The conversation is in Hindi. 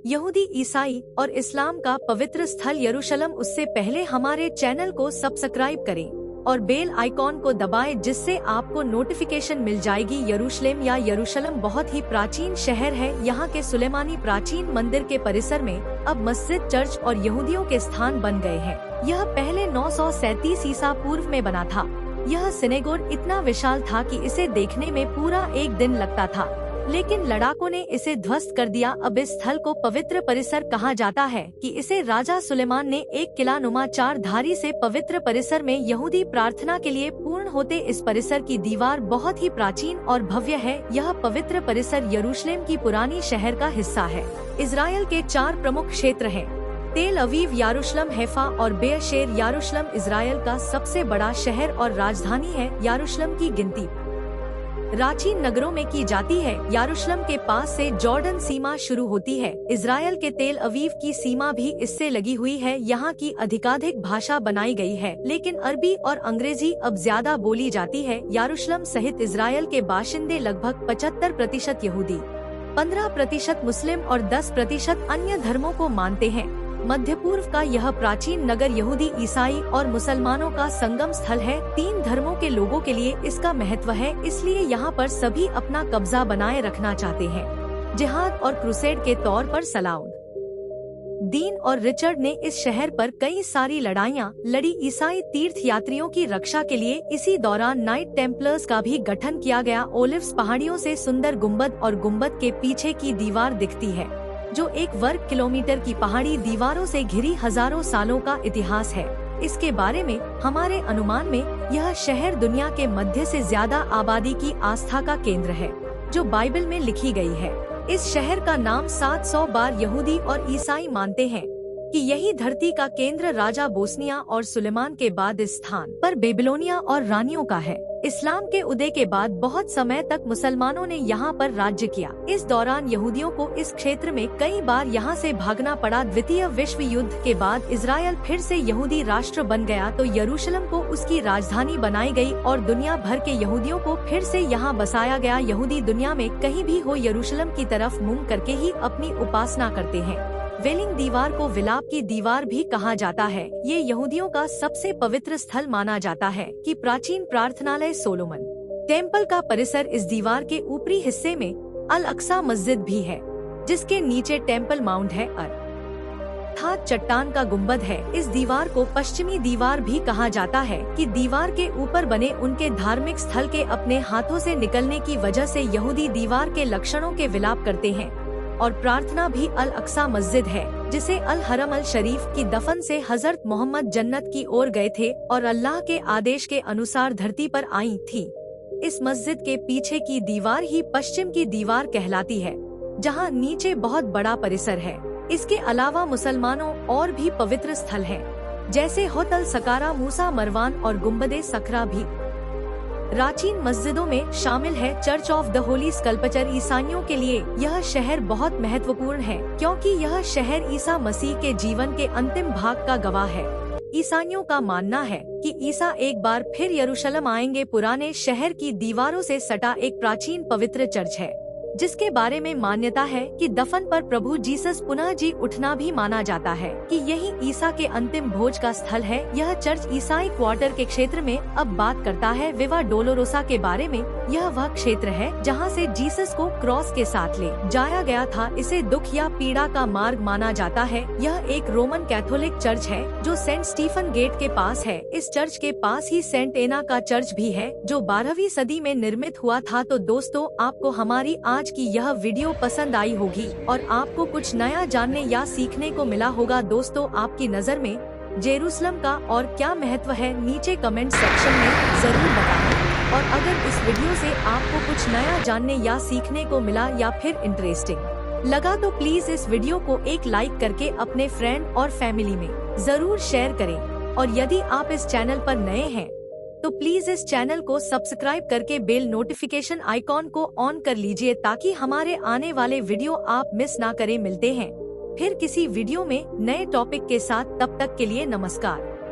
यहूदी, ईसाई और इस्लाम का पवित्र स्थल यरूशलेम। उससे पहले हमारे चैनल को सब्सक्राइब करें और बेल आइकॉन को दबाएं, जिससे आपको नोटिफिकेशन मिल जाएगी। यरूशलेम या यरूशलेम बहुत ही प्राचीन शहर है। यहाँ के सुलेमानी प्राचीन मंदिर के परिसर में अब मस्जिद, चर्च और यहूदियों के स्थान बन गए हैं। यह पहले 937 ईसा पूर्व में बना था। यह सिनेगोग इतना विशाल था कि इसे देखने में पूरा एक दिन लगता था, लेकिन लड़ाकों ने इसे ध्वस्त कर दिया। अब इस स्थल को पवित्र परिसर कहा जाता है कि इसे राजा सुलेमान ने एक किला नुमा 4 धारी से पवित्र परिसर में यहूदी प्रार्थना के लिए पूर्ण होते। इस परिसर की दीवार बहुत ही प्राचीन और भव्य है। यह पवित्र परिसर यरूशलेम की पुरानी शहर का हिस्सा है। इजराइल के 4 प्रमुख क्षेत्र हैं: तेल अवीव, यरूशलेम, हैफा और बेएशेर। यरूशलेम इजराइल का सबसे बड़ा शहर और राजधानी है। यरूशलेम की गिनती प्राचीन नगरों में की जाती है। यरूशलेम के पास से जॉर्डन सीमा शुरू होती है। इजराइल के तेल अवीव की सीमा भी इससे लगी हुई है। यहाँ की अधिकाधिक भाषा बनाई गई है, लेकिन अरबी और अंग्रेजी अब ज्यादा बोली जाती है। यरूशलेम सहित इजराइल के बाशिंदे लगभग 75% यहूदी, 15% मुस्लिम और 10% अन्य धर्मों को मानते हैं। मध्य पूर्व का यह प्राचीन नगर यहूदी, ईसाई और मुसलमानों का संगम स्थल है। 3 धर्मों के लोगों के लिए इसका महत्व है, इसलिए यहाँ पर सभी अपना कब्जा बनाए रखना चाहते हैं। जिहाद और क्रूसेड के तौर पर सलाउद दीन और रिचर्ड ने इस शहर पर कई सारी लड़ाइयाँ लड़ी। ईसाई तीर्थ यात्रियों की रक्षा के लिए इसी दौरान नाइट टेम्पलर्स का भी गठन किया गया। ओलिव्स पहाड़ियों से सुंदर गुम्बद और गुम्बद के पीछे की दीवार दिखती है, जो 1 वर्ग किलोमीटर की पहाड़ी दीवारों से घिरी हजारों सालों का इतिहास है। इसके बारे में हमारे अनुमान में यह शहर दुनिया के मध्य से ज्यादा आबादी की आस्था का केंद्र है, जो बाइबल में लिखी गई है। इस शहर का नाम 700 बार यहूदी और ईसाई मानते हैं कि यही धरती का केंद्र राजा बोस्निया और सुलेमान के बाद इस स्थान पर बेबीलोनिया और रानियों का है। इस्लाम के उदय के बाद बहुत समय तक मुसलमानों ने यहाँ पर राज्य किया। इस दौरान यहूदियों को इस क्षेत्र में कई बार यहाँ से भागना पड़ा। द्वितीय विश्व युद्ध के बाद इजराइल फिर से यहूदी राष्ट्र बन गया, तो यरूशलेम को उसकी राजधानी बनाई गई और दुनिया भर के यहूदियों को फिर से यहाँ बसाया गया। यहूदी दुनिया में कहीं भी हो यरूशलेम की तरफ मुंह करके ही अपनी उपासना करते हैं। वेलिंग दीवार को विलाप की दीवार भी कहा जाता है। ये यहूदियों का सबसे पवित्र स्थल माना जाता है कि प्राचीन प्रार्थनालय सोलोमन टेम्पल का परिसर। इस दीवार के ऊपरी हिस्से में अल अक्सा मस्जिद भी है, जिसके नीचे टेम्पल माउंट है। अर्थात चट्टान का गुम्बद है। इस दीवार को पश्चिमी दीवार भी कहा जाता है कि दीवार के ऊपर बने उनके धार्मिक स्थल के अपने हाथों से निकलने की वजह से यहूदी दीवार के लक्षणों के विलाप करते हैं। और प्रार्थना भी अल अक्सा मस्जिद है, जिसे अल हरम अल शरीफ की दफन से हजरत मोहम्मद जन्नत की ओर गए थे और अल्लाह के आदेश के अनुसार धरती पर आई थी। इस मस्जिद के पीछे की दीवार ही पश्चिम की दीवार कहलाती है, जहां नीचे बहुत बड़ा परिसर है। इसके अलावा मुसलमानों और भी पवित्र स्थल हैं, जैसे होटल सकारा, मूसा मरवान और गुम्बदे सखरा भी प्राचीन मस्जिदों में शामिल है। Church of the Holi sculpture. ईसाइयों के लिए यह शहर बहुत महत्वपूर्ण है, क्योंकि यह शहर ईसा मसीह के जीवन के अंतिम भाग का गवाह है। ईसाइयों का मानना है कि ईसा एक बार फिर यरूशलेम आएंगे। पुराने शहर की दीवारों से सटा एक प्राचीन पवित्र चर्च है, जिसके बारे में मान्यता है कि दफन पर प्रभु जीसस पुनः जी उठना भी माना जाता है कि यही ईसा के अंतिम भोज का स्थल है। यह चर्च ईसाई क्वार्टर के क्षेत्र में अब बात करता है। विवा डोलोरोसा के बारे में, यह वह क्षेत्र है जहां से जीसस को क्रॉस के साथ ले जाया गया था। इसे दुख या पीड़ा का मार्ग माना जाता है। यह एक रोमन कैथोलिक चर्च है जो सेंट स्टीफन गेट के पास है। इस चर्च के पास ही सेंट एना का चर्च भी है, जो 12वीं सदी में निर्मित हुआ था। तो दोस्तों, आपको हमारी आज की यह वीडियो पसंद आई होगी और आपको कुछ नया जानने या सीखने को मिला होगा। दोस्तों, आपकी नज़र में जेरूसलम का और क्या महत्व है, नीचे कमेंट सेक्शन में जरूर बताएं। और अगर इस वीडियो से आपको कुछ नया जानने या सीखने को मिला या फिर इंटरेस्टिंग लगा, तो प्लीज इस वीडियो को एक लाइक करके अपने फ्रेंड और फैमिली में जरूर शेयर करें। और यदि आप इस चैनल पर नए हैं तो प्लीज इस चैनल को सब्सक्राइब करके बेल नोटिफिकेशन आइकॉन को ऑन कर लीजिए, ताकि हमारे आने वाले वीडियो आप मिस ना करें। मिलते हैं फिर किसी वीडियो में नए टॉपिक के साथ। तब तक के लिए नमस्कार।